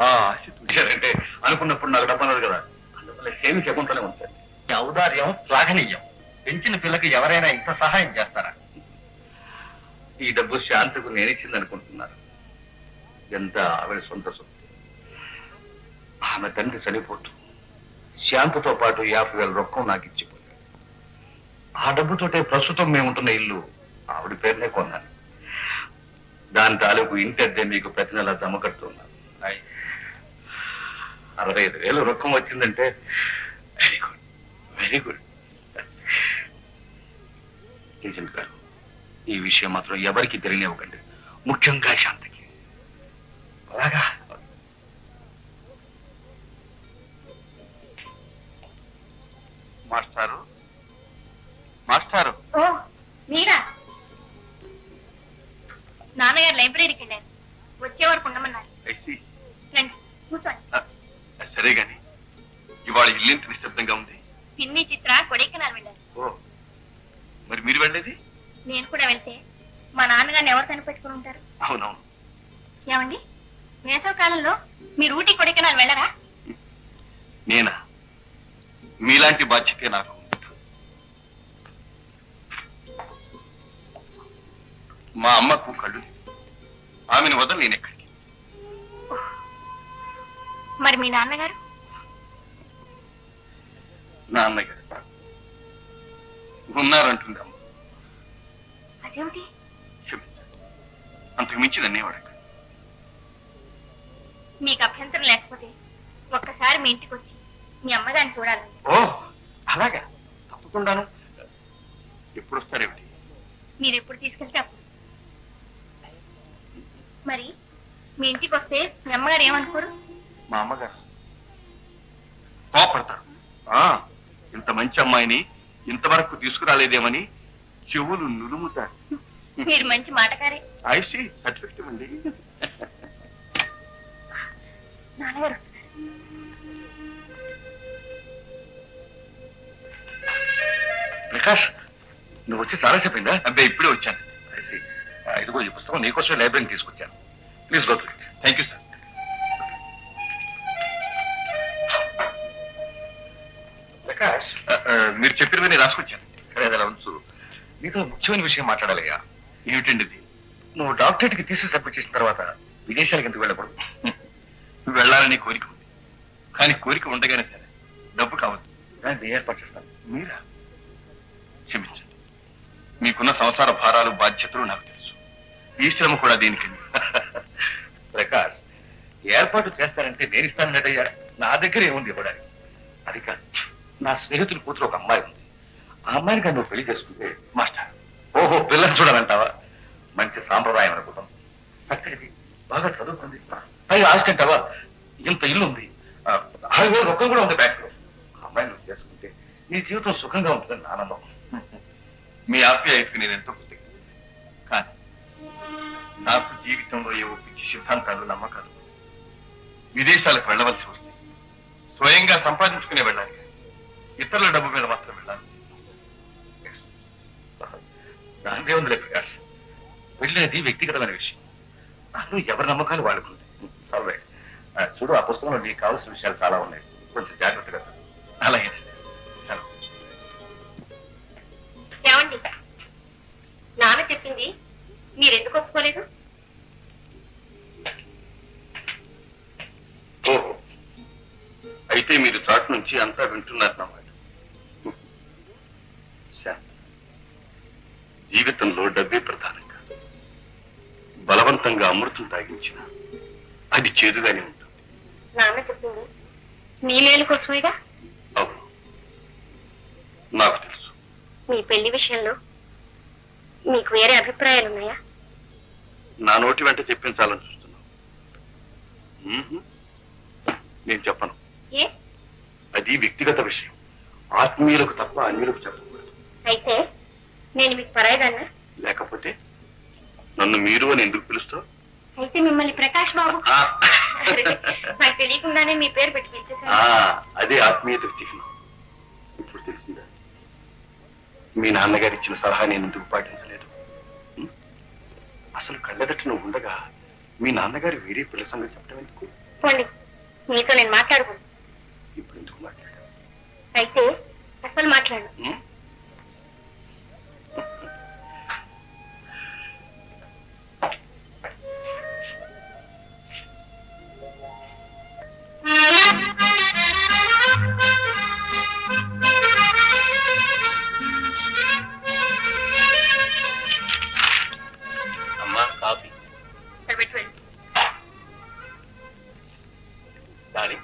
ఆశ చూశారంటే అనుకున్నప్పుడు నాకు డబ్బన్నది కదా, అందువల్ల సేవింగ్ అకౌంట్లోనే ఉంచాను. ఔదార్యం శ్లాఘనీయం. పెంచిన పిల్లకి ఎవరైనా ఇంత సహాయం చేస్తారా? ఈ డబ్బు శాంతకు నేనిచ్చింది అనుకుంటున్నారు. ఎంత ఆవిడ సొంత సొత్తు. ఆమె తండ్రి చనిపోతూ శాంతతో పాటు 50,000 రొక్కం నాకు ఇచ్చిపోయాడు. ఆ డబ్బుతోటే ప్రస్తుతం మేముంటున్న ఇల్లు ఆవిడ పేరునే కొన్నాను. దాని తాలూకు ఇంటి అద్దె మీకు ప్రతి నెల జమ కడుతున్నాను. 65,000 రొక్కం వచ్చిందంటే very good, very good. Agent గారు, ఈ విషయం మాత్రం ఎవరికి తెలియనివ్వకండి, ముఖ్యంగా శాంతకి. అలాగా? మాస్టారు, మాస్టారు. ఓ మీరా? నాన్నగారు లైబ్రరీకి వెళ్ళారు, వచ్చే వరకు ఉండమన్నారు. రండి కూర్చోండి. సరే గాని ఇవాళ ఇల్లేంత నిశ్శబ్దంగా ఉంది? పిన్ని చిత్ర కొడైకెనాల్ వెళ్ళారు. ఓ, మరి మీరు వెళ్ళేది? నేను కూడా వెళ్తే మా నాన్నగారిని ఎవరు కనిపెట్టుకుని ఉంటారు? అవునవును. ఏమండి, వేసవ కాలంలో మీరు ఊటీ కొడైకెనాల్ వెళ్ళరా? నేనా? మీలాంటి బాధ్యతే నాకు. మా అమ్మకు కళ్ళు లేదు, ఆమెను వదలు నేను ఎక్కడికి. మరి మీ నాన్నగారు? నాన్నగారు ఉన్నారంటుంది అమ్మ. అదేమిటి? అంతకు మించి నన్నే వాడక. మీకు అభ్యంతరం లేకపోతే ఒక్కసారి మీ ఇంటికి వచ్చి మీ అమ్మగారిని చూడాలండి. ఓ అలాగా, తప్పకుండాను. ఎప్పుడు వస్తారేమిటి? మీరు ఎప్పుడు తీసుకెళ్తే అప్పుడు. మరి మీ ఇంటికి వస్తే మీ అమ్మగారు ఏమనుకోరు? మా అమ్మగారు కోపడతారు. ఇంత మంచి అమ్మాయిని ఇంతవరకు తీసుకురాలేదేమని చెవులు నులుముతారు. మీరు మంచి మాటకారే. ఐసి సర్టిఫికెట్ అండి. నాన్నగారు ప్రకాష్, నువ్వు వచ్చి చాలా చెప్పిందా? అబ్బాయి ఇప్పుడే వచ్చాను. ఇదిగో ఈ పుస్తకం నీకోసం లైబ్రరీని తీసుకొచ్చాను. Please go to it. Thank you sir. Prakash, మీరు చెప్పినవన్నీ రాసుకొచ్చాను. సరే, అది అలా ఉంచు. నీతో ముఖ్యమైన విషయం మాట్లాడాలయ్యా. ఏమిటండి ఇది? నువ్వు డాక్టరేట్కి తీసి సబ్మిట్ చేసిన తర్వాత విదేశాలకు ఎందుకు వెళ్ళకూడదు? వెళ్ళాలని కోరిక ఉంది, కానీ కోరిక ఉండగానే సరే డబ్బు కావద్దు. దాన్ని ఏర్పాటు చేస్తాను. మీరా? క్షమించండి, మీకున్న సంసార భారాలు బాధ్యతలు నాకు తెలుసు. ఈ శ్రమ కూడా దీనికండి. ప్రకాష్, ఏర్పాటు చేస్తానంటే నేను ఇస్తానన్నట్టయ్యా. నా దగ్గర ఏముంది ఇవ్వడానికి? అది కాదు, నా స్నేహితుడి కూతురు ఒక అమ్మాయి ఉంది. ఆ అమ్మాయిని కానీ నువ్వు పెళ్లి చేసుకుంటే మాస్టర్. ఓహో, పిల్లలు చూడాలంటావా? మంచి సాంప్రదాయం అనుకుంటాం, చక్కటిది, బాగా చదువుకుంది, పై ఆస్టంటావా? ఇంత ఇల్లు ఉంది, 6,000 రొక్కం కూడా ఉంది బ్యాంకులో. ఆ అమ్మాయిని నువ్వు చేసుకుంటే నీ జీవితం సుఖంగా ఉంటుందని నా నమ్మకం. మీ ఆప్యాయతకు నేను ఎంతో కృతజ్ఞత. కానీ నాకు జీవితంలో ఏవో పిచ్చి సిద్ధాంతాలు, నమ్మకాలు. విదేశాలకు వెళ్ళవలసి వస్తే స్వయంగా సంపాదించుకునే వెళ్ళాలి, ఇతరుల డబ్బు మీద మాత్రం వెళ్ళాలి. దానిదే ఉందిలే ప్రకాష్, వెళ్ళేది వ్యక్తిగతమైన విషయం. అందులో ఎవరి నమ్మకాలు వాడుకుంది. సరే చూడు, ఆ పుస్తకంలో నీకు కావాల్సిన విషయాలు చాలా ఉన్నాయి, కొంచెం జాగ్రత్తగా. అలాగే. ఏమండి, నాన్న చెప్పింది మీరెందుకు ఒప్పుకోలేదు? ఓహో, అయితే మీరు చాటు నుంచి అంతా వింటున్నారన్నమాట. జీవితంలో డబ్బే ప్రధానం కాదు. బలవంతంగా అమృతం తాగించిన అది చేదుగానే ఉంటుంది. నాన్న చెప్పింది మీ మేలు కోసమేగా? అవును, నాకు తెలుసు. మీ పెళ్లి విషయంలో మీకు వేరే అభిప్రాయాలు ఉన్నాయా? నా నోటి వెంట చెప్పించాలని చూస్తున్నావు. నేను చెప్పను. ఏ? అది వ్యక్తిగత విషయం, ఆత్మీయులకు తప్ప అన్యులకు చెప్పకూడదు. అయితే నేను మీకు పరాయిదాన్నా? లేకపోతే నన్ను మీరు అని ఎందుకు పిలుస్తావు? అయితే మిమ్మల్ని ప్రకాష్ బాబు. నాకు తెలియకుండానే మీ పేరు పెట్టి పిలిచేశాను. అదే ఆత్మీయతకు చిహ్నం. ఇప్పుడు తెలిసిందా మీ నాన్నగారు ఇచ్చిన సలహా నేను ఎందుకు పాటించలేదు? అసలు కళ్ళెదట నువ్వు ఉండగా మీ నాన్నగారు వేరే పిల్ల సంగతి చెప్పడం ఎందుకు? పోండి, మీతో నేను మాట్లాడుకోను. ఇప్పుడు ఎందుకు మాట్లాడాను? అయితే అసలు మాట్లాడు. అమ్మా కాఫీ. దాని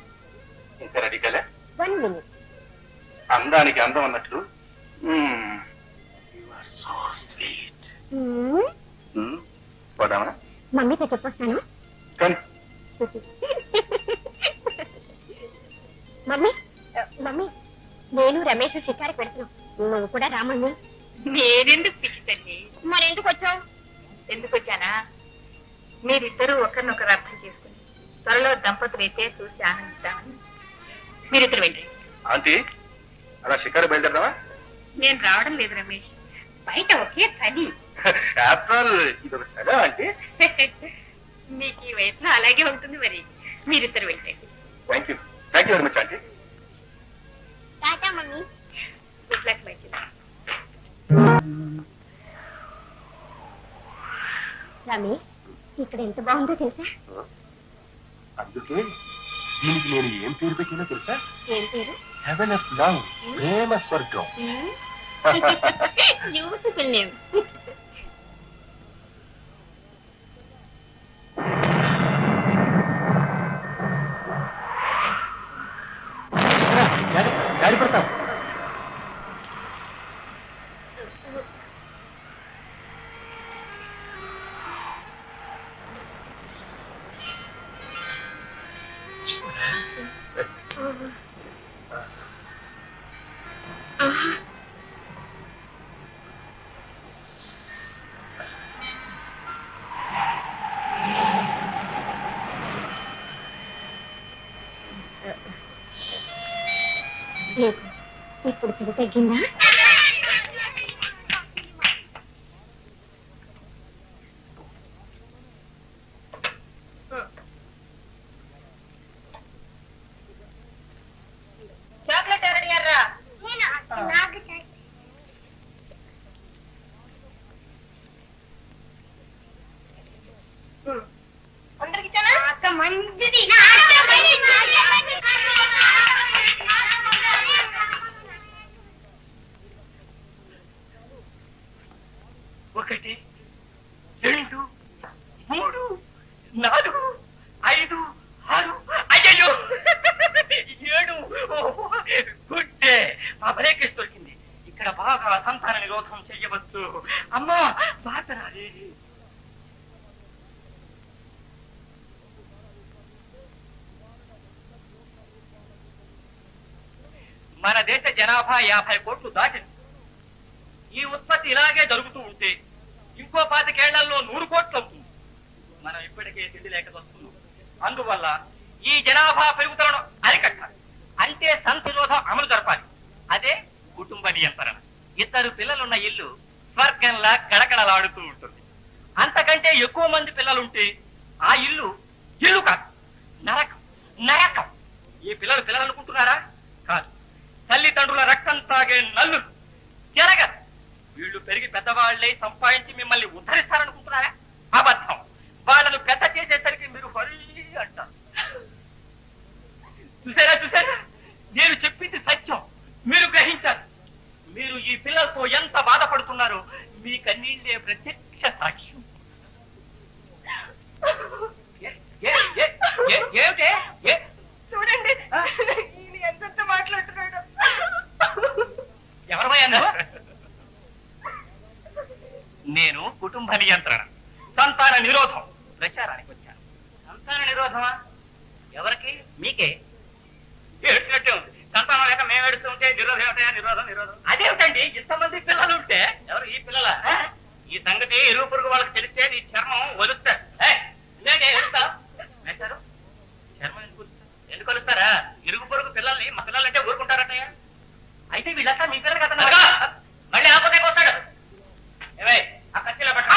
ఇంకా రెడీ కలే? 1 minute. అందానికి అందం అన్నట్లు పోదామా? మమ్మీతో చెప్పొస్తాను. కానీ మమ్మీ మమ్మీ, నేను రమేష్ షికారికి పెడుతున్నాం, నువ్వు కూడా రామని. నేనెందుకు పిచ్చితండి? మరెందుకు వచ్చావు? ఎందుకు వచ్చానా, మీరిద్దరూ ఒకరినొకరు అర్థం చేసుకుని త్వరలో దంపతులు అయితే చూసి ఆనందిస్తామని. మీరిద్దరు వెళ్ళండి. ఆంటీ, అలా షికారు బయలుదేరదామా? నేను రావడం లేదు రమేష్, బయట ఒకే చలి. ఆఫ్టర్ ఇది ఒక సరే ఆంటీ. మీకు ఈ వయసులో అలాగే ఉంటుంది మరి. మీరిద్దరు వెళ్ళండి. Thank you very much aunty. Tata mummy. Good luck my children. Ramesh, ఇక్కడ ఎంత బాగుందో తెలుసా? అందుకే దీనికి నేను ఏం పేరు పెట్టినా తెలుసా? ఏం పేరు? హెవెన్ ఆఫ్ లవ్, ప్రేమ స్వర్గం. Beautiful name. గాడి పడతాం. లేదు, ఇప్పుడు చెడు తగ్గిందా? చాక్లెట్ ఎవరడిగారా? అందరికి అక్క మంచిది. ఒకటి, 2, 3, 4, 5, 6, అయ్యో 7. గుడ్డే, మా బ్రేక్ దొరికింది. ఇక్కడ బాగా సంతాన నిరోధం చెయ్యవచ్చు. అమ్మా బాధరాలి. మన దేశ జనాభా 50 కోట్లు దాటింది. ఈ ఉత్పత్తి ఇలాగే జరుగుతూ ఉంటే ఇంకో 25 ఏళ్లలో 100 కోట్లు అవుతుంది. మనం ఇప్పటికే తిండి లేక వస్తున్నాం. అందువల్ల ఈ జనాభా పెరుగుదలను అరికట్టాలి. అంటే సంతిరోధం అమలు జరపాలి. అదే కుటుంబ నియంత్రణ. 2 పిల్లలున్న ఇల్లు స్వర్గంలా గడగడలాడుతూ ఉంటుంది. అంతకంటే ఎక్కువ మంది పిల్లలుంటే ఆ ఇల్లు ఇల్లు కాదు, నరకం. నరకం. ఈ పిల్లలు అనుకుంటున్నారా? కాదు, తల్లిదండ్రుల రక్తం తాగే నల్లు. జరగదు. వీళ్ళు పెరిగి పెద్దవాళ్ళే సంపాదించి మిమ్మల్ని ఉద్ధరిస్తారనుకుంటున్నారా? అబద్ధం. వాళ్ళను పెద్ద చేసేసరికి మీరు హరి అంటారు. చూసారా, నేను చెప్పింది సత్యం. మీరు గ్రహించారు. మీరు ఈ పిల్లలతో ఎంత బాధపడుతున్నారో మీ కన్నీళ్ళే ప్రత్యక్ష సాక్ష్యం. చూడండి, ఎంత మాట్లాడుతున్నాడు. ఎవరమయ్యా? నేను కుటుంబ నియంత్రణ, సంతాన నిరోధం ప్రచారానికి వచ్చాను. సంతాన నిరోధమా? ఎవరికి? మీకే. ఏడ్చినట్టే ఉంది. సంతానం లేక మేము ఏడుస్తూ ఉంటే నిరోధం ఏమిటయా? నిరోధం అదేమిటండి? ఇంతమంది పిల్లలు ఉంటే ఎవరు ఈ పిల్లల? ఈ సంగతి ఇరుగు పొరుగు వాళ్ళకి తెలిస్తే నీ చర్మం వలుస్తారు. చర్మం ఎందుకు వలుస్తారా? ఇరుగు పొరుగు పిల్లల్ని మా పిల్లలంటే ఊరుకుంటారటయ్యా. అయితే వీళ్ళంతా మీ పిల్లలు కదా. మళ్ళీ ఆపోతే వస్తాడు. ఏమై ఆ కత్తిలో పట్ట.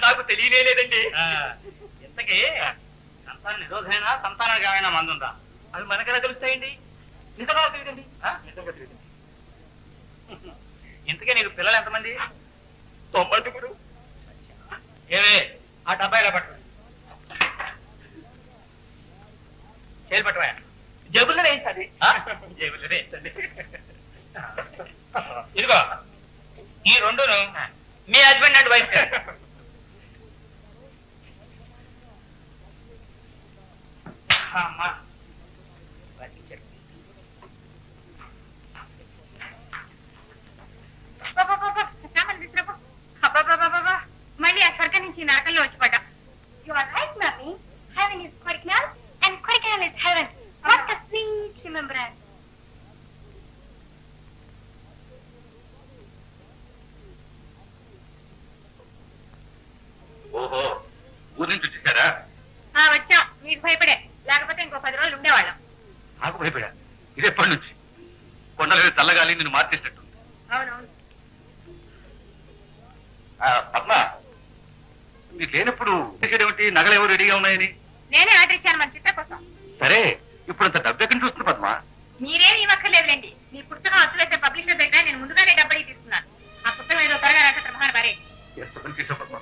నాకు తెలియలేదండి. ఇంతకీ సంతాన నిరోధమైనా సంతానానికి ఏమైనా మందు ఉందా? అవి మనకెలా తెలుస్తాయండి? నిజంగా తెలియదండి. నిజంగా తెలియదు. ఇంతకీ నీకు పిల్లలు ఎంతమంది? 93. ఏవే ఆ డబ్బాయిలో పట్టు, చేరు పట్టువా. జబ్బులు వేయించండి. జేబులో వేయండి. ఇదిగో ఈ రెండును మీ హస్బెండ్ అండ్ వైఫ్. అమ్మా మళ్ళీ ఆ స్వర్గం నుంచి నరకంలో వచ్చి పడ్డా. You are right mummy. Heaven is Kodaikanal and Kodaikanal is heaven. What a sweet remembrance. ఓహో, ఊరి నుంచి వచ్చేసారా? వచ్చాం. మీకు భయపడే, లేకపోతే ఇంకో 10 రోజులు ఉండేవాళ్ళం. నాకు భయపడా. ఇది ఎప్పటి నుంచి? కొండలు చల్లగాలి నిన్ను మార్చేసినట్టు. అవునవును. పద్మ, మీరు లేనప్పుడు ఏమిటి? నగలేవో రెడీగా ఉన్నాయని నేనే ఆర్డర్ ఇచ్చాను మన చిత్ర కోసం. సరే, ఇప్పుడు అంత డబ్బు ఎక్కడి నుంచి వస్తుంది పద్మ? మీరేమి ఇవ్వక్కర్లేదులేండి. మీ పుస్తకం అచ్చు వేసే పబ్లిషర్ దగ్గర నేను ముందుగానే డబ్బులు తీసుకున్నాను. ఆ పుస్తకం ఏదో త్వరగా రాసే మహాన్ భారీ. ఎంత పని చేసావు పద్మ.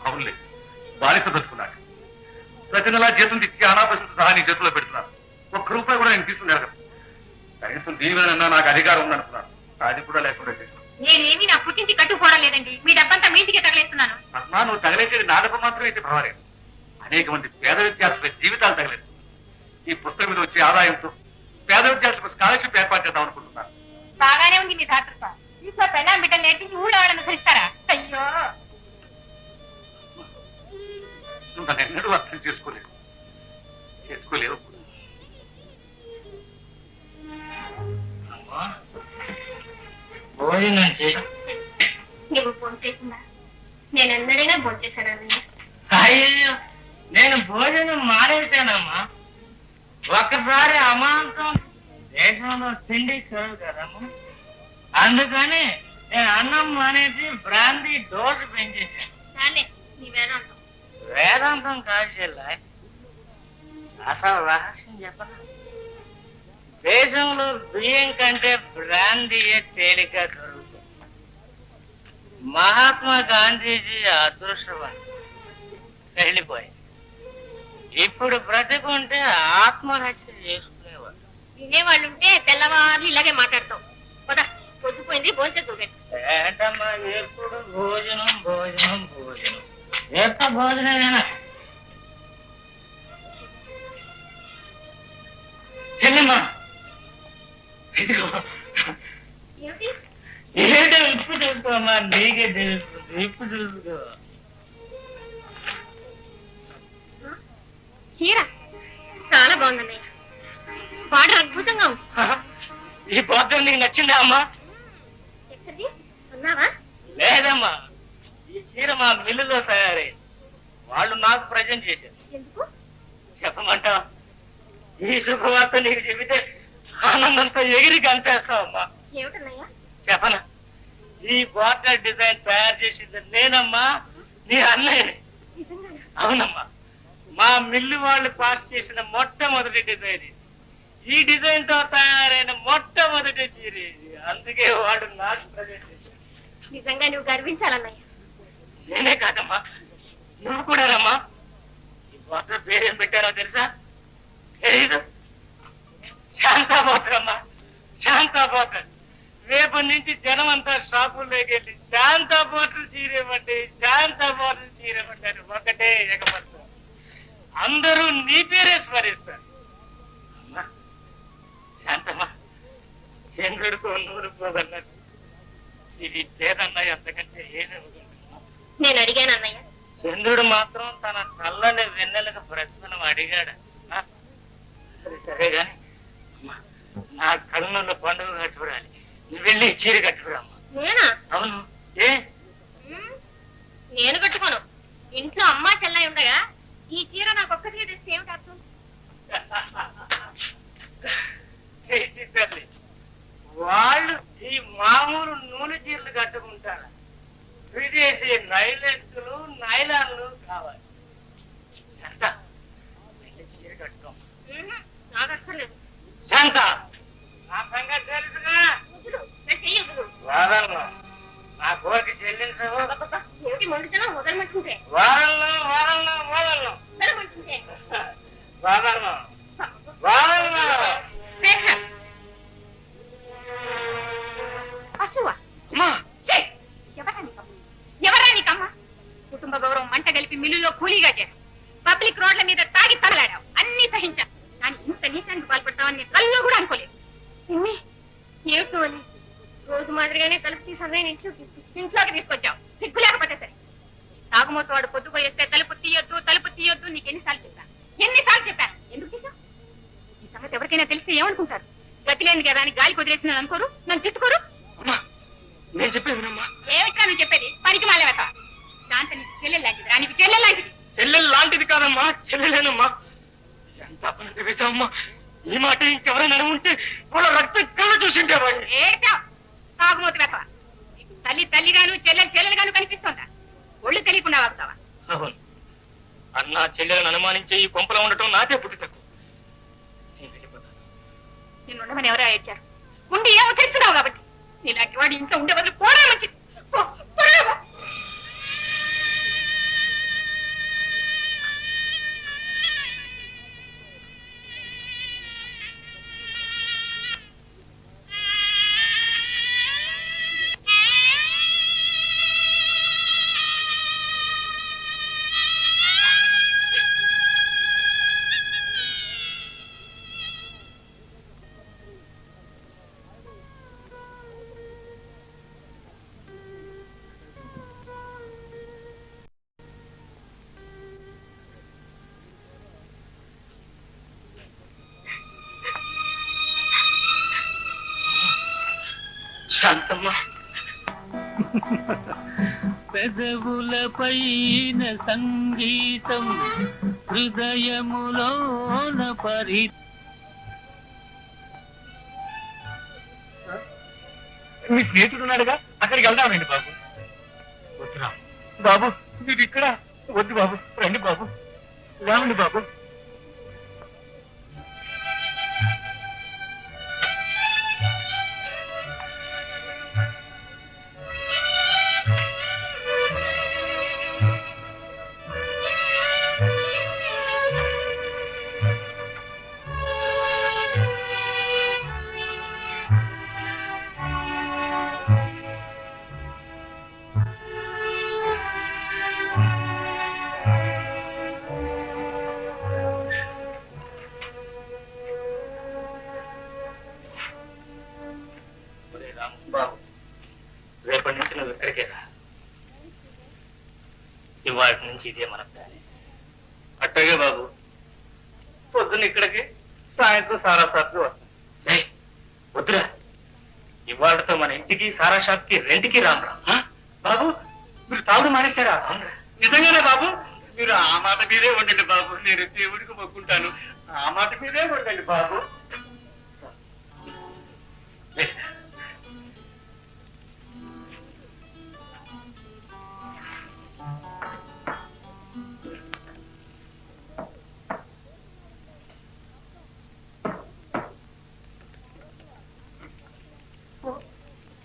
అవునులే, బాలిక బ్రతుకున్నాడు. ప్రతి నెలా జీతం తెచ్చి అనాపరిస్థితి సహా నీ చేతుల్లో పెడుతున్నాను. ₹1 కూడా నేను తీసుకుని అడగను. కనీసం దీని మీద నాకు అధికారం ఉందనుకున్నాను. అది కూడా లేకుండా చేశాను. నేనేమి నా పుట్టింటి కట్టుకోవడం లేదండి. మీ డబ్బంతా మీ ఇంటికి తగలేస్తున్నాను. పద్మ, నువ్వు తగలేసేది నా డబ్బు మాత్రమే అయితే పర్వాలేదు. అనేక మంది పేద విద్యార్థుల జీవితాలు తగలేదు. ఈ పుస్తకం మీద వచ్చే ఆదాయంతో పేద విద్యార్థులకు స్కాలర్షిప్ ఏర్పాటు చేద్దాం అనుకుంటున్నాను. బాగానే ఉంది మీ ధాతృత్వం. ఇంట్లో పెళ్ళాం బిడ్డలు నేర్పించి ఊళ్ళో వాళ్ళని భరిస్తారా? అయ్యో, నువ్వు నన్ను ఎన్నడూ అర్థం చేసుకోలేవు. భోజనం చేసి నువ్వు ఫోన్ చేసిందా? నేను ఎన్నడైనా ఫోన్ చేశానని. అయ్యో, నేను భోజనం మానేశానమ్మా. ఒకసారి అమాంతం దేశంలో తిండి కరువు కదమ్మా. అందుకని నేను అన్నం మానేసి బ్రాంతి డోసు పెంచేశాను. చాలే నీ వేదాంతం. వేదాంతం కాదు చెల్లా, అసలు రహస్యం చెప్పనా? దేశంలో బియ్యం కంటే బ్రాందీయే తేలిక దొరుకుతుంది. మహాత్మా గాంధీజీ అదృష్టవంతుడు, వెళ్ళిపోయింది. ఇప్పుడు బ్రతికుంటే ఆత్మహత్య చేసుకునేవాడు. వినేవాళ్ళుంటే తెల్లవారు ఇలాగే మాట్లాడతాం. పద, పొద్దుపోయింది, భోజనం చూపెట్టు. ఏంటమ్మా ఎప్పుడు భోజనం భోజనం భోజనం? ఎంత భోజనమేనా చెల్లెమ్మా? ఏమిటి? ఏంటో ఇప్పుడు చూసుకోమ్మా, నీకే తెలుస్తుంది. ఇప్పుడు చూసుకో. చీర చాలా బాగుందండి. బార్డర్ అద్భుతంగా ఉంది. ఈ బార్డర్ నీకు నచ్చిందా అమ్మా? ఎక్కడిది ఉన్నావా? లేదమ్మా, ఈ చీర మా మిల్లులో తయారైంది. వాళ్ళు నాకు ప్రజెంట్ చేశారు. ఎందుకు చెప్పమంటావా? ఈ శుభవార్త నీకు చెబితే ఆనందంతో ఎగిరి కనిపేస్తావమ్మా. ఏమిటన్నయ్యా? చెప్పనా? ఈ బార్డర్ డిజైన్ తయారు చేసింది నేనమ్మా, నీ అన్నయ్య. అవునమ్మా, మా మిల్లు వాళ్ళు పాస్ చేసిన మొట్టమొదటి డిజైన్ ఇది. ఈ డిజైన్ తో తయారైన మొట్టమొదటి చీర ఇది. అందుకే వాడు నాకు ప్రజెంట్ చేశాడు. నిజంగా నువ్వు గర్వించాలన్నయ్య. నేనే కాదమ్మా, నువ్వు కూడానమ్మా. ఈ బార్డర్ పేరేం పెట్టారో తెలుసా? తెలీదు. శాంతాపోతరమ్మా, శాంతాపోతర్. రేపటి నుంచి జనం అంతా షాపుల్లోకి వెళ్ళి శాంతాపోతలు చీరేమంటే శాంతాపోతలు చీరేమంటారు. ఒకటే ఎగపడతారు. అందరూ నీ పేరే స్మరిస్తారు. అమ్మా శాంతమ్మా, చంద్రుడితో నూరు పోదన్నట్టు ఇది పేదన్నా ఎంతకంటే ఏదనుకుంటున్నా. నేను అడిగాను అన్నయ్య. చంద్రుడు మాత్రం తన చల్లని వెన్నెలకు బ్రతకనం అడిగాడు. సరే గాని నా కళ్ళలో పండుగ కట్టుకురాలి. నువ్వు వెళ్ళి చీర కట్టుకురామ్మా. నేనా? అవును. ఏ నేను కట్టుకోను. ఇంట్లో అమ్మా చెల్లై ఉండగా ఈ చీర నాకు ఒక్కటిగా తెస్తే ఏమిటి అర్థం? వాళ్ళు ఈ మామూలు నూనె చీరలు కట్టుకుంటారు. విదేశీ నైలెక్స్లు నైలాన్లు కావాలి. శాంత చీర కట్టుకోం. నాకు అక్కర్లేదు. శాంత నా సంగతి తెలుసుగా. వారంలో నా కోరిక చెల్లించవు. ఏమిటి మొండితనం? వదలమంటుంటే వారంలో వారంలో వారంలో వదలమంటుంటే వారంలో వారంలో పశువా? ఎవరా నీకమ్మా? కుటుంబ గౌరవం మంట కలిపి మిల్లులో కూలీగా చేరావు. పబ్లిక్ రోడ్ల మీద తాగి తగలాడావు. అన్ని సహించావు. కానీ ఇంత నీచానికి పాల్పడతావని కల్లో కూడా అనుకోలేదు. ఏమిటో అని రోజు మాదిరిగానే తలుపు తీసి ఇంట్లోకి తీసుకొచ్చావు. సిగ్గు లేకపోతే సరే. తాగుమోతు వాడు పొద్దుపోయేస్తే తలుపు తీయొద్దు నీకు ఎన్నిసార్లు చెప్పాను? ఎందుకు తీసావు? ఈ సంగతి ఎవరికైనా తెలిస్తే ఏమనుకుంటారు? గతి లేని కదా అని గాలి కుదిరేసిన అనుకోరు, నన్ను తిట్టుకోరు. నేను చెప్పేది ఏమిటా నువ్వు చెప్పేది? పనికి మాలేవత. శాంత నీకు చెల్లెలు లాంటిది. నీకు చెల్లెలు లాంటిది. చెల్లెలు లాంటిది కాదమ్మా, చెల్లెలేనమ్మా. ఎంత అపనంత వేసావమ్మా. ఈ మాట ఇంకెవరైనా ఉంటే వాళ్ళ రక్తం కళ్ళ చూసింటే ఏటా తాగుమోతు వెతవా. నీకు తల్లిగాను చెల్లెలుగాను కనిపిస్తుందా? ఒళ్ళు తెలియకుండా వాగుతావా? అవును, అన్న చెల్లెలను అనుమానించే ఈ కొంపలో ఉండటం నాకే పుట్టి తక్కువ. నిన్ను ఉండమని ఎవరో ఏడ్చారు. ఉండి ఏమో తెలుస్తున్నావు కాబట్టి. నీలాంటి వాడు ఇంట్లో ఉండే బదులు పోవడం మంచిది. శాంతమ్మా, పెదవులపైన సంగీతం హృదయములోన పరి. మీ స్నేహితుడు ఉన్నాడుగా, అక్కడికి వెళ్దామండి బాబు. వద్దురా బాబు, మీరు ఇక్కడ వద్దు బాబు. రండి బాబు, రావండి బాబు. బాబు, రేపటి నుంచి నువ్వు ఇక్కడికే రా. ఇవాళ నుంచి ఇదే మన ప్లాన్. అట్టగే బాబు, పొద్దున్న ఇక్కడికి, సాయంత్రం సారా షాప్కి వస్తాం. వద్దురా, ఇవాళతో మన ఇంటికి సారా షాప్కి రెంట్కి రామరా. బాబు, మీరు తాగుడు మానేశారా? నిజంగానే బాబు? మీరు ఆ మాట మీదే ఉండండి బాబు. నేను దేవుడికి మొక్కుంటాను. ఆ మాట మీదే ఉండండి బాబు.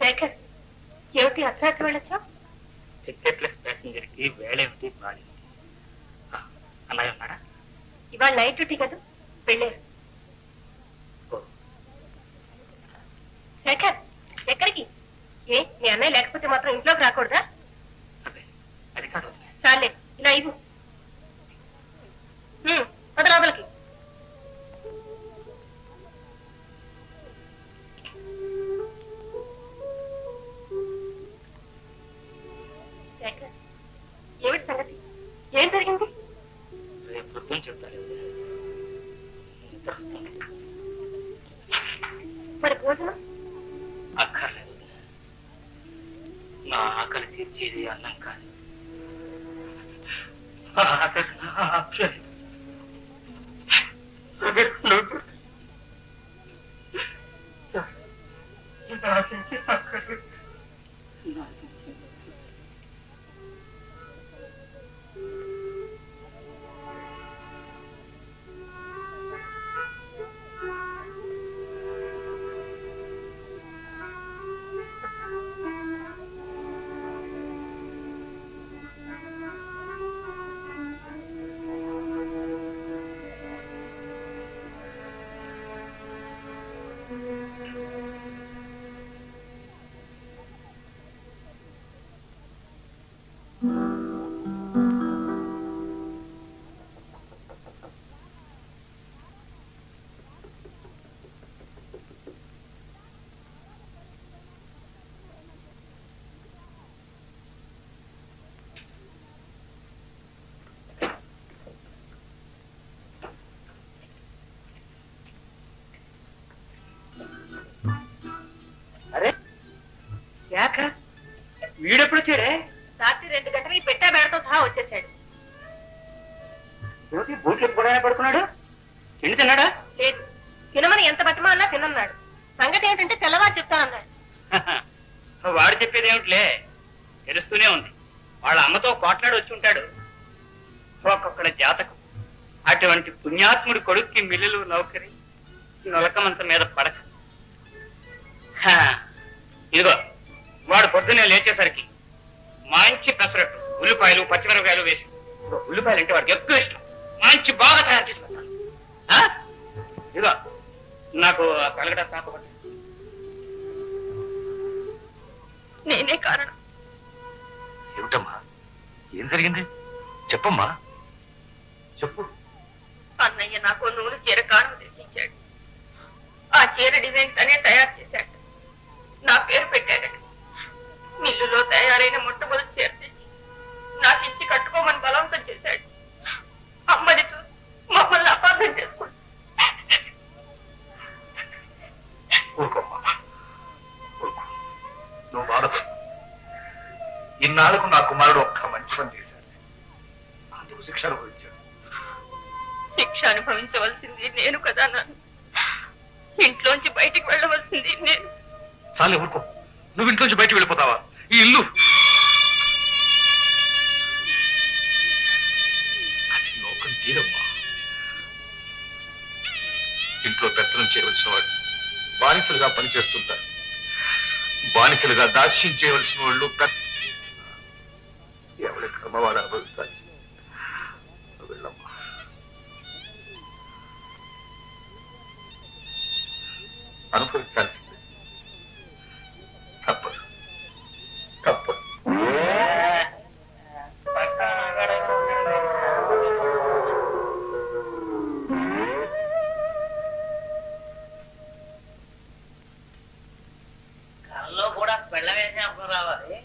శేఖర్, ఏమిటి అర్ధరాత్రి వెళ్ళొచ్చా? టికెట్లెస్ ప్యాసింజర్ కి వేళేమిటి బాడీ. అన్నయ్య ఉన్నాడా? ఇవాళ నైట్ డ్యూటీ కదా, వెళ్ళారు. శేఖర్, ఎక్కడికి? ఏ మీ అన్నయ్య లేకపోతే మాత్రం ఇంట్లోకి రాకూడదా? అది కాదు. చాలే, ఇలా ఇవ్వు. పద లోపలికి. శేఖర్, ఏమిటి సంగతి? ఏం జరిగింది? రేపు పొద్దున్న చెప్తాను. మరి భోజనం? అక్కర్లేదు. నా ఆకలి తీర్చేది అన్నం కాదు. వీడెప్పుడు వచ్చాడే? రాత్రి 2 గంటలకి పెట్టా బేడతో సహా వచ్చేసాడు. బూట్లు కూడా పడుకున్నాడు. తిండి తిన్నాడా? లేదు, తినమని ఎంత బతిమాలన్నా తినన్నాడు. సంగతి ఏమిటంటే తెల్లవారు చెప్తానన్నాడు. వాడు చెప్పేది ఏమిటిలే, తెలుస్తూనే ఉంది. వాళ్ళ అమ్మతో పోట్లాడి వచ్చి ఉంటాడు. ఒక్కొక్కడి జాతకం. అటువంటి పుణ్యాత్ముడి కొడుక్కి మిల్లులు నౌకరి, నొలకమంత మీద పడక. ఇదిగో వాడు పొద్దున్నే లేచేసరికి మంచి పెసరట్టు, ఉల్లిపాయలు, పచ్చిమిరపకాయలు వేసి, ఉల్లిపాయలు అంటే వాడికి ఎక్కువ ఇష్టం, మంచి బాగా తయారు చేసి పెడతాను. ఇదిగో నాకు కలగడ తాపబట్టి. నేనే కారణం. ఏమిటమ్మా, ఏం జరిగింది చెప్పమ్మా, చెప్పు. అన్నయ్య నాకు నూనె చీర కారం తెచ్చిచ్చాడు. ఆ చీర డిజైన్ తనే తయారు చేశాడు. నా పేరు పెట్టాడు. మిల్లులో తయారైన మొట్టమొదటి చీర తెచ్చి నాకు ఇచ్చి కట్టుకోమని బలవంతం చేశాడు. అమ్మని చూసి మమ్మల్ని అపార్థం చేసుకుంటా. నువ్వు బాధపడు. ఇన్నాళ్లకు నా కుమారుడు ఒక్క మంచి పని చేశాడు, అందుకు శిక్ష అనుభవించాడు. శిక్ష అనుభవించవలసింది నేను కదా నాన్న. ఇంట్లోంచి బయటికి వెళ్ళవలసింది నేను. చాలే ఊరుకో, నువ్వు ఇంట్లోంచి బయటకు వెళ్ళిపోతావా? ఈ ఇల్లు అది లోకం తీరమ్మా. ఇంట్లో పెత్తనం చేయవలసిన వాళ్ళు బానిసలుగా పనిచేస్తుంటారు, బానిసలుగా దాస్యం చేయవలసిన వాళ్ళు ఎవరి కర్మ వాడు అనుభవించాలి. వెళ్ళమ్మా. అనుభవించాల్సిందే, తప్పదు తప్పదు. కళ్ళలో కూడా పెళ్ళవేసి అప్పుడు రావాలి.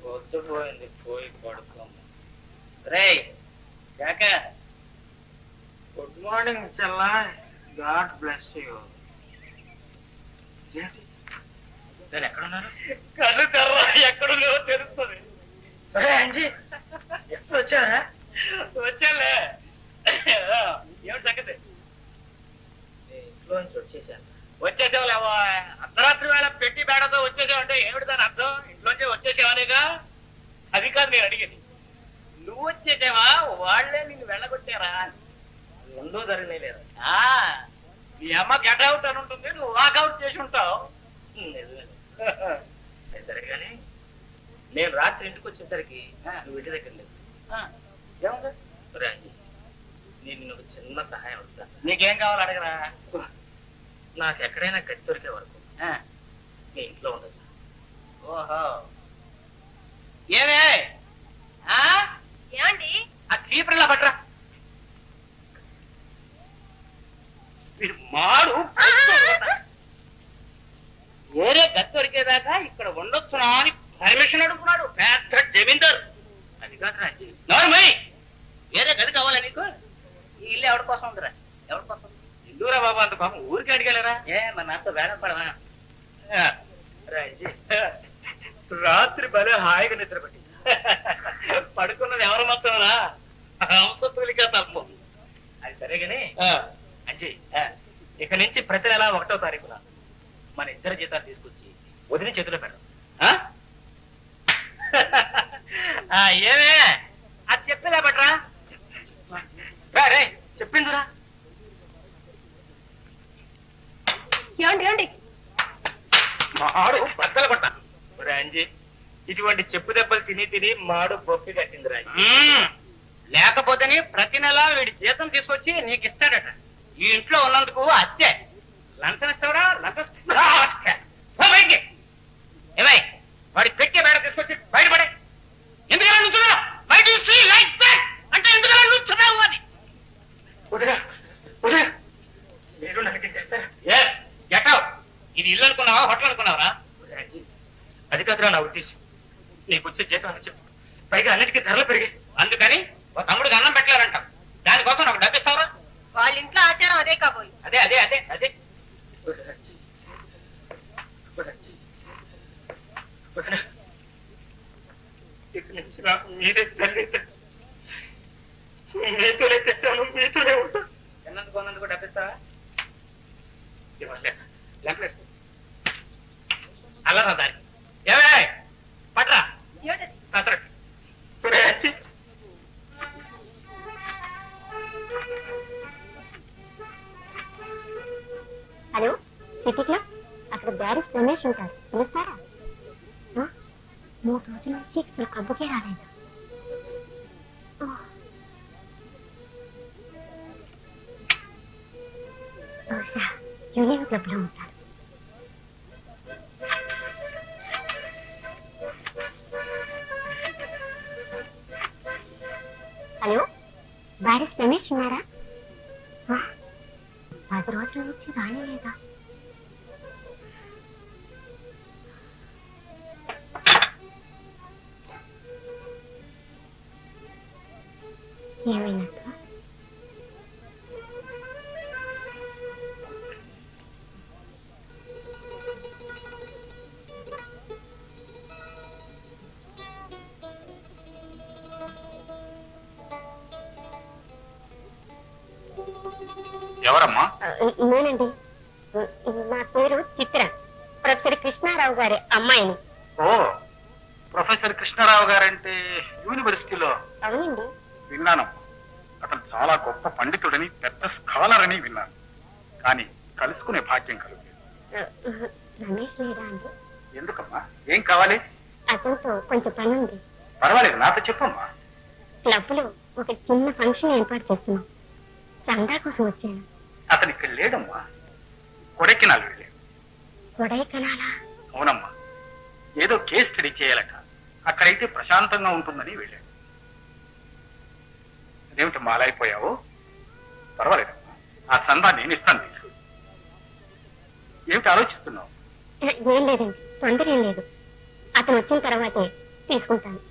పొద్దుపోయింది, పోయి పడుకోమ్మ. రేయ్ జాక, గుడ్ మార్నింగ్ చెల్లా. God bless you. నేను ఎక్కడున్నాను? కళ్ళు తెర్ర, ఎక్కడున్నా తెలుస్తుంది. అంజీ ఎప్పుడు వచ్చారా? వచ్చాలే. ఏమిటి సంగతి? ఇంట్లో నుంచి వచ్చేసాను. వచ్చేసావులేవా? అర్ధరాత్రి వేళ పెట్టి బేడతో వచ్చేసావంటే ఏమిటి దాని అర్థం? ఇంట్లోంచి వచ్చేసావనేగా. అది కాదు నేను అడిగేది. నువ్వు వచ్చేసావా, వాళ్లే నిన్ను వెళ్ళగొట్టారా? రెండూ జరిగినాయి లేదా? మీ అమ్మ గెట్ అవుట్ అని ఉంటుంది, నువ్వు వాకౌట్ చేసి ఉంటావు. సరే కానీ నేను రాత్రి ఇంటికి వచ్చేసరికి నువ్వు ఇంటి దగ్గర లేదు. రాజీ, నేను ఒక చిన్న సహాయం అడుగుతా. నీకేం కావాలి అడగరా? నాకు ఎక్కడైనా గట్టి దొరికే వరకు నీ ఇంట్లో ఉండొచ్చు. ఓహో, ఏమే ఏమండి? ఆ చీపురులా పట్రా. వీడు మాడు వేరే గది దొరికేదాకా ఇక్కడ ఉండొచ్చునా అని పర్మిషన్ అడుగుతున్నాడు పెద్ద జమీందారు. అది కాదు రాజీ, నార్మల్ వేరే గది కావాలా నీకు? ఈ ఇల్లు ఎవరి కోసం ఉందిరా? ఎవరి కోసం? ఇల్లురా బాబు, అంత పాపం ఊరికి అడిగలేరా? మరి నాతో వేడ పడవా? రాజీ, రాత్రి భలే హాయిగా నిద్ర పట్టి పడుకున్నది ఎవరు మొత్తంరా? హంసతులిక తప్పు. అది సరేగాని అంజీ, ఇక నుంచి ప్రతి నెల 1వ తారీఖున మన ఇద్దరు జీతాలు తీసుకొచ్చి వదిలి చేతిలో పెడదాం. ఏమే అది చెప్పేదా బట్రా? చెప్పిందిరా. ఏమండి? మాడు బద్దలు కొట్ట. అంజీ, ఇటువంటి చెప్పు దెబ్బలు తిని తిని మాడు బొప్పి కట్టింది రా. లేకపోతేనే ప్రతి నెల వీడి జీతం తీసుకొచ్చి నీకు ఇస్తాడట. ఈ ఇంట్లో ఉన్నందుకు అత్తే లంచం ఇస్తావురా? లంచం ఏమై వాడి పెట్టే బేడ తీసుకొచ్చి బయటపడే. ఎందుకలా నుంచున్నా? అంటే ఎందుకలా నుంచున్నావు అని మీరు ఇది ఇల్లు అనుకున్నావా, హోటల్ అనుకున్నావా? అది కాదురా నా ఉద్దేశం. నీకు వచ్చే జీతం అని చెప్పు, పైగా అన్నిటికీ ధరలు పెరిగాయి. అందుకని ఒక తమ్ముడికి అన్నం పెట్టలేరంటాం. దానికోసం నాకు డబ్బిస్తావరా? వాళ్ళ ఇంట్లో ఆచారం అదే కాబోయి. అదే అదే అదే అదే ఇక నుంచి నాకు మీరే తల్లి. మీతోనే తెచ్చాను, మీతోనే ఉంటాను. ఎన్నందుకు కొన్నందుకు డబ్బిస్తావా? లెక్కలేసుకో. అల్లరా దారి ఏవే పట్రా హలో సిటీ క్లబ్, అక్కడ బ్యారిస్ రమేష్ ఉంటారు, పిలుస్తారా? 3 రోజుల నుంచి అసలు క్లబ్కే రాలేదు. బహుశా యూనియన్ క్లబ్ లో ఉంటారు. హలో, బ్యారిస్ రమేష్ ఉన్నారా? 10 రోజుల నుంచి రాలేదా? ఏమైనట్టు? ఎవరమ్మా? నేనండి. నా పేరు చిత్ర, ప్రొఫెసర్ కృష్ణారావు గారి అమ్మాయిని. ఓ, ప్రొఫెసర్ కృష్ణారావు గారంటే యూనివర్సిటీలో అవునండి. విన్నానమ్మా. అతను చాలా గొప్ప పండితుడని, పెద్ద స్కాలర్ అని విన్నాను. కానీ కలుసుకునే భాగ్యం కలుగుతుంది. రమేష్ లేడా అండి? ఎందుకమ్మా, ఏం కావాలి? అతనితో కొంచెం పని ఉంది. పర్వాలేదు, నాతో చెప్పమ్మా. క్లబ్ లో ఒక చిన్న ఫంక్షన్ ఏర్పాటు చేస్తున్నాం, చందా కోసం వచ్చాను. అతను ఇక్కడ లేడమ్మా, కొడైకెనాల్ వెళ్ళాడు. కొడైకెనాలా? అవునమ్మా, ఏదో కేస్ స్టడీ చేయాలట. అక్కడైతే ప్రశాంతంగా ఉంటుందని వెళ్ళాడు. అదేమిటమ్మా అలా అయిపోయావు? పర్వాలేదమ్మా, ఆ చందా నేను ఇస్తాను, తీసుకో. ఏమిటి ఆలోచిస్తున్నావు? ఏం లేదండి, తొందర ఏం లేదు. అతను వచ్చిన తర్వాతే తీసుకుంటాను.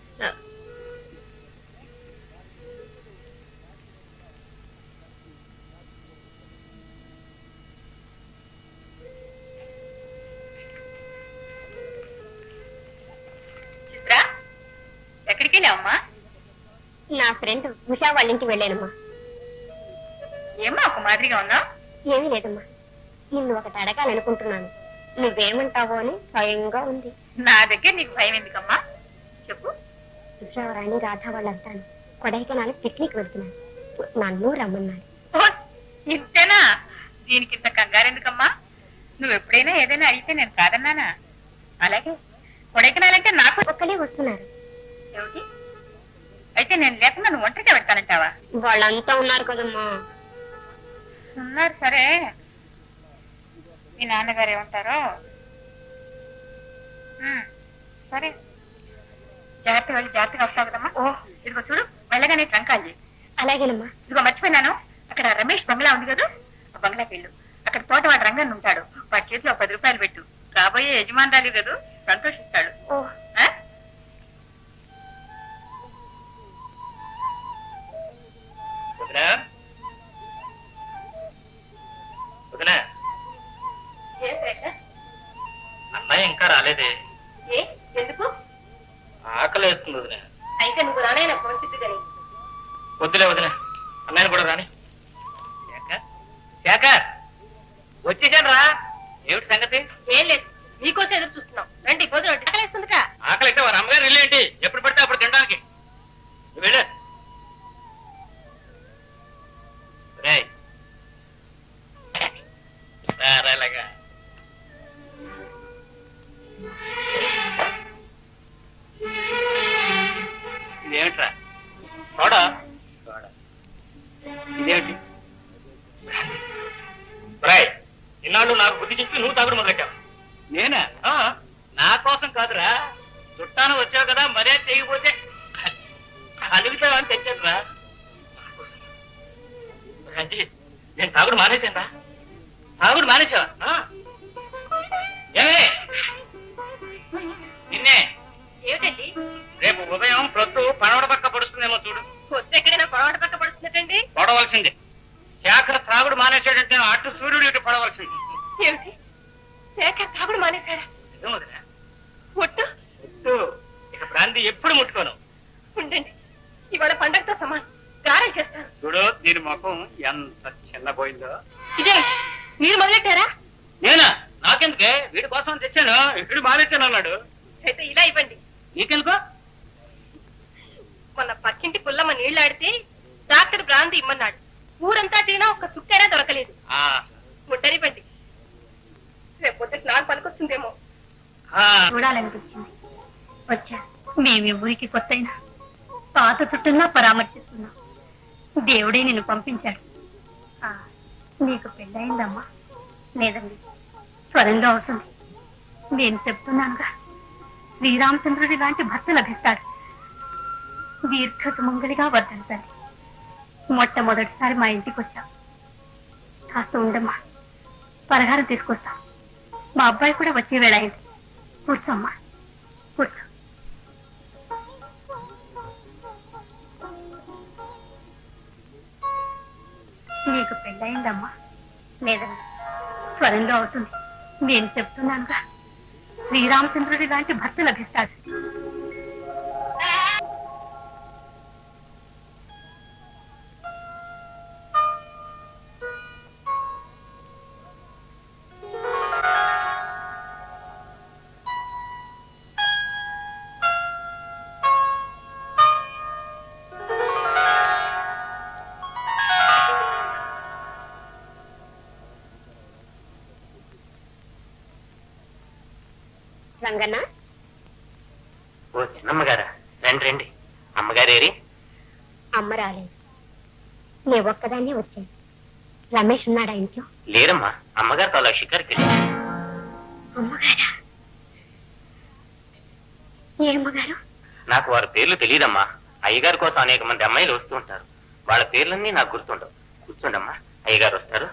చిత్ర, ఎక్కడికి వెళ్ళావమ్మా? నా ఫ్రెండ్ ఉషా వాళ్ళ ఇంటికి వెళ్ళానమ్మా. ఏమ్మా ఒక మాదిరిగా ఉన్నావు? ఏమీ లేదమ్మా, నిన్ను ఒకటి అడగాలనుకుంటున్నాను. నువ్వేమంటావో అని భయంగా ఉంది. నా దగ్గర నీకు భయం ఎందుకమ్మా? చెప్పు. ఉషారాణి రాధా వాళ్ళంతా కొడైకెనాల్ పిక్నిక్ వెళ్తున్నాను, నన్ను రమ్మన్నారు. ఇంతేనా? దీనికి ఇంత కంగారెందుకమ్మా? నువ్వు ఎప్పుడైనా ఏదైనా అడిగితే నేను కాదన్నానా? అలాగే కొడైకెనాలంటే నాకు ఒక్కలే వస్తున్నారు. ఏమిటి? అయితే నేను లేకుండా నువ్వు ఒంటరిగా వెళ్తానంటావా? వాళ్ళంతా ఉన్నారు కదమ్మా. ఉన్నారు సరే, మీ నాన్నగారు ఏమంటారో. సరే, జాగ్రత్తగా వెళ్ళి జాగ్రత్తగా వస్తావు కదమ్మా. ఓ, ఇదిగో చూడు, వెళ్ళగానే ట్రంకాలి. అలాగేనమ్మా. ఇదిగో మర్చిపోయినాను, అక్కడ రమేష్ బంగ్లా ఉంది కదా, ఆ బంగ్లాకి వెళ్ళు. అక్కడ తోటవాడు రంగన్ ఉంటాడు, వాడి చేతిలో 10 రూపాయలు పెట్టు. కాబోయే యజమానురాలి కదా, సంతోషిస్తాడు. ఓ, అన్నయ్య ఇంకా రాలేదే? ఎందుకు? ఆకలి వేస్తుంది వదిన. అయితే నువ్వు రాలే నాకు మంచిది కానీ. వద్దులే వదిన, అన్నయ్యని కూడా రాని. శేఖర్ వచ్చేసాను రా. ఏమిటి సంగతి? ఏం లేదు, నీకోసం ఎదురు చూస్తున్నాం. రండి, భోజనం ఆకలిస్తుందిగా. ఆకలి అయితే వారి అమ్మగారు వెళ్ళేంటి, ఎప్పుడు పడితే అప్పుడు తినడానికి. వెళ్ళు. అలాగా ఇదేమిట్రా? సోడా? ఇదేమిటి? ఇన్నాళ్ళు నాకు బుద్ధి చెప్పి నువ్వు తాగుడు మొదలెట్టావు. నేనా? నా కోసం కాదురా, చుట్టాను వచ్చావు కదా, మర్యాద చేయకపోతే అలుగుతావని తెచ్చాను రా. రంజీ, నేను తాగుడు మానేశాను. తాగుడు మానేశావా? ఏమే నిన్నే. ఏమిటండి? రేపు ఉదయం ప్రొద్దు పడవడ పక్క పడుతుందేమో చూడు. పొద్దు ఎక్కడైనా పొరపాటు పక్క పడుతుందండి. పడవలసింది. శేఖర్ తాగుడు మానేశాడంటే అటు సూర్యుడు ఇటు పడవలసింది. ఏమిటి? శేఖర్ తాగుడు మానేశాడా? నిజం వదినా? ఒట్టు పంది ఎప్పుడు ముట్టుకోను. ఉండండి, ఇవాళ పండగతో సమానం. గారెలు చేస్తాను. చూడు దీని ముఖం ఎంత చిన్నపోయిందో. ఇదే మీరు మొదలెట్టారా? నేనా? నాకెందుకే, వీడి కోసం తెచ్చాను. వీడు మానేశాను అన్నాడు. అయితే ఇలా ఇవ్వండి. నీకెందుకో? మొన్న పక్కింటి పుల్లమ్మ నీళ్లాడితే డాక్టర్ బ్రాంతి ఇమ్మన్నాడు. ఊరంతా తినా ఒక్క చుక్కైనా దొరకలేదు. ముట్టనివ్వండి, రేపు పొద్దుట నాకు పనికొస్తుందేమో. చూడాలనిపించింది, వచ్చా. మేమే ఊరికి కొత్త అయినా పాత చుట్టంగా పరామర్శిస్తున్నాం. దేవుడే నిన్ను పంపించాడు. నీకు పెళ్ళయిందమ్మా? లేదండి, త్వరలో అవుతుంది. నేను చెప్తున్నానుగా, శ్రీరామచంద్రుడి లాంటి భర్త లభిస్తాడు. దీర్ఘ సుమంగళిగా వర్ధించాలి. మొట్టమొదటిసారి మా ఇంటికి వచ్చాం. కాస్త ఉండమ్మా, పలహారం తీసుకొస్తాం. మా అబ్బాయి కూడా వచ్చే వేళ అయింది. కూర్చోమ్మా, కూర్చో. నీకు పెళ్ళయిందమ్మా? లేదండి, త్వరలో అవుతుంది. నేను చెప్తున్నానుగా, శ్రీరామచంద్రుడి లాంటి భర్త లభిస్తాడు. రంగన్న, ఓ చిన్నమ్మగారా, రండి రండి. అమ్మగారేరి? అమ్మ రాలేదు, నే ఒక్కదాన్నే వచ్చాను. రమేష్ ఉన్నాడా ఇంట్లో? లేరమ్మా, అమ్మగారితో అలా షికారుకి వెళ్ళారు. అమ్మగారా? ఏ అమ్మగారు? నాకు వారి పేర్లు తెలియదమ్మా. అయ్యగారి కోసం అనేక మంది అమ్మాయిలు వస్తూ ఉంటారు. వాళ్ళ పేర్లన్నీ నాకు గుర్తుండవు. కూర్చోండమ్మా, అయ్యగారు వస్తారు.